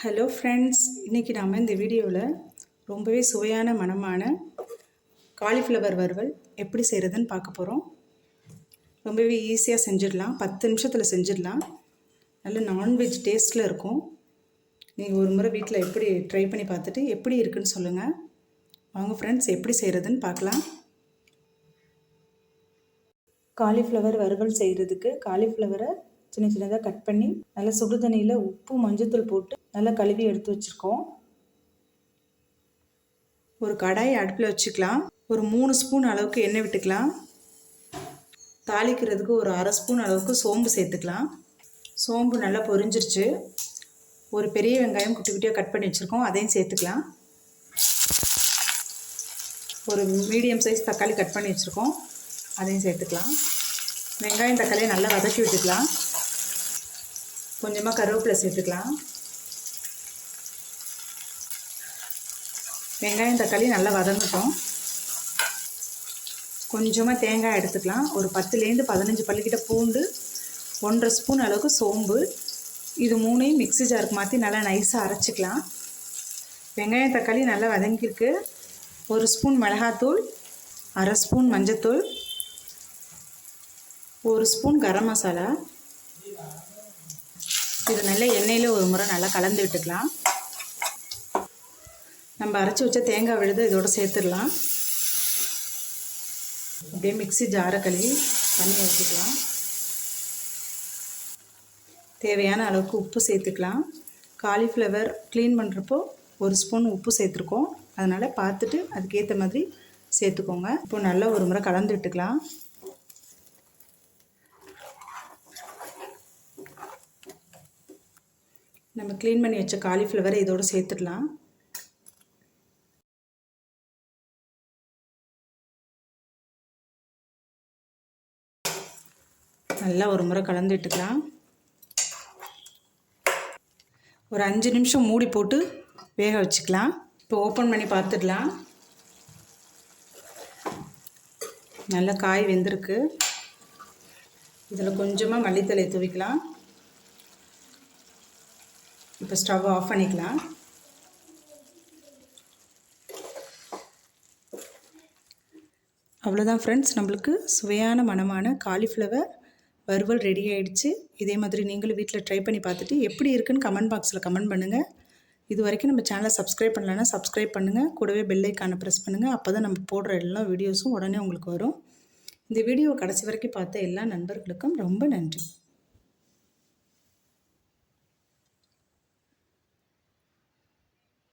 Hello friends, இன்றைக்கி நாம் இந்த வீடியோவில் ரொம்பவே சுவையான மணமான காலிஃப்ளவர் வறுவல் எப்படி செய்கிறதுன்னு பார்க்க போகிறோம். ரொம்பவே ஈஸியாக செஞ்சிடலாம், 10 நிமிஷத்தில் செஞ்சிடலாம். நல்ல நான்வெஜ் டேஸ்ட்டில் இருக்கும். நீங்கள் ஒரு முறை வீட்டில் எப்படி ட்ரை பண்ணி பார்த்துட்டு எப்படி இருக்குன்னு சொல்லுங்கள். வாங்க ஃப்ரெண்ட்ஸ், எப்படி செய்கிறதுன்னு பார்க்கலாம். காலிஃப்ளவர் வறுவல் செய்கிறதுக்கு காலிஃப்ளவரை சின்ன சின்னதாக கட் பண்ணி நல்லா சுடு தண்ணியில் உப்பு மஞ்சத்தூள் போட்டு நல்லா கழுவி எடுத்து வச்சுருக்கோம். ஒரு கடாயை அடுப்பில் வச்சுக்கலாம். ஒரு 3 ஸ்பூன் அளவுக்கு எண்ணெய் விட்டுக்கலாம். தாளிக்கிறதுக்கு ஒரு அரை ஸ்பூன் அளவுக்கு சோம்பு சேர்த்துக்கலாம். சோம்பு நல்லா பொரிஞ்சிருச்சு. ஒரு பெரிய வெங்காயம் குட்டி குட்டியாக கட் பண்ணி வச்சுருக்கோம், அதையும் சேர்த்துக்கலாம். ஒரு மீடியம் சைஸ் தக்காளி கட் பண்ணி வச்சுருக்கோம், அதையும் சேர்த்துக்கலாம். வெங்காயம் தக்காளியை நல்லா வதக்கி விட்டுக்கலாம். கொஞ்சமாக கருவேப்பிலை சேர்த்துக்கலாம். வெங்காயம் தக்காளி நல்லா வதங்கட்டும். கொஞ்சமாக தேங்காய் எடுத்துக்கலாம். ஒரு 10லேருந்து 15 பல்லுக்கிட்ட பூண்டு, 1.5 ஸ்பூன் அளவுக்கு சோம்பு, இது மூணையும் மிக்ஸி ஜாருக்கு மாற்றி நல்லா நைஸாக அரைச்சிக்கலாம். வெங்காயம் தக்காளி நல்லா வதங்கியிருக்கு. 1 ஸ்பூன் மிளகாத்தூள், அரை ஸ்பூன் மஞ்சத்தூள், 1 ஸ்பூன் கரம் மசாலா, இது நல்லா எண்ணெயில் ஒரு முறை நல்லா கலந்து விட்டுக்கலாம். நம்ம அரைச்சி வச்ச தேங்காய் விழுது இதோடு சேர்த்துடலாம். அப்படியே மிக்ஸி ஜாரை கழுவி தண்ணி ஊற்றிக்கலாம். தேவையான அளவுக்கு உப்பு சேர்த்துக்கலாம். காலிஃப்ளவர் க்ளீன் பண்ணுறப்போ 1 ஸ்பூன் உப்பு சேர்த்துருக்கோம், அதனால் பார்த்துட்டு அதுக்கேற்ற மாதிரி சேர்த்துக்கோங்க. இப்போ நல்லா ஒரு முறை கலந்து விட்டுக்கலாம். நம்ம க்ளீன் பண்ணி வச்ச காலிஃப்ளவரை இதோடு சேர்த்துடலாம். நல்லா ஒரு முறை கலந்து விட்டுக்கலாம். ஒரு 5 நிமிஷம் மூடி போட்டு வேக வச்சுக்கலாம். இப்போ ஓப்பன் பண்ணி பார்த்துடலாம். நல்லா காய் வெந்திருக்கு. இதில் கொஞ்சமாக மல்லித்தழை தூவிக்கலாம். இப்போ ஸ்டவ் ஆஃப் பண்ணிக்கலாம். அவ்வளோதான் ஃப்ரெண்ட்ஸ், நம்மளுக்கு சுவையான மணமான காலிஃப்ளவர் வறுவல் ரெடி ஆகிடுச்சு. இதே மாதிரி நீங்களும் வீட்டில் ட்ரை பண்ணி பார்த்துட்டு எப்படி இருக்குன்னு கமெண்ட் பாக்ஸில் கமெண்ட் பண்ணுங்கள். இது வரைக்கும் நம்ம சேனலை சப்ஸ்கிரைப் பண்ணலைன்னா சப்ஸ்கிரைப் பண்ணுங்கள். கூடவே பெல் ஐக்கானை ப்ரெஸ் பண்ணுங்கள். அப்போ தான் நம்ம போடுற எல்லா வீடியோஸும் உடனே உங்களுக்கு வரும். இந்த வீடியோவை கடைசி வரைக்கும் பார்த்த எல்லா நண்பர்களுக்கும் ரொம்ப நன்றி.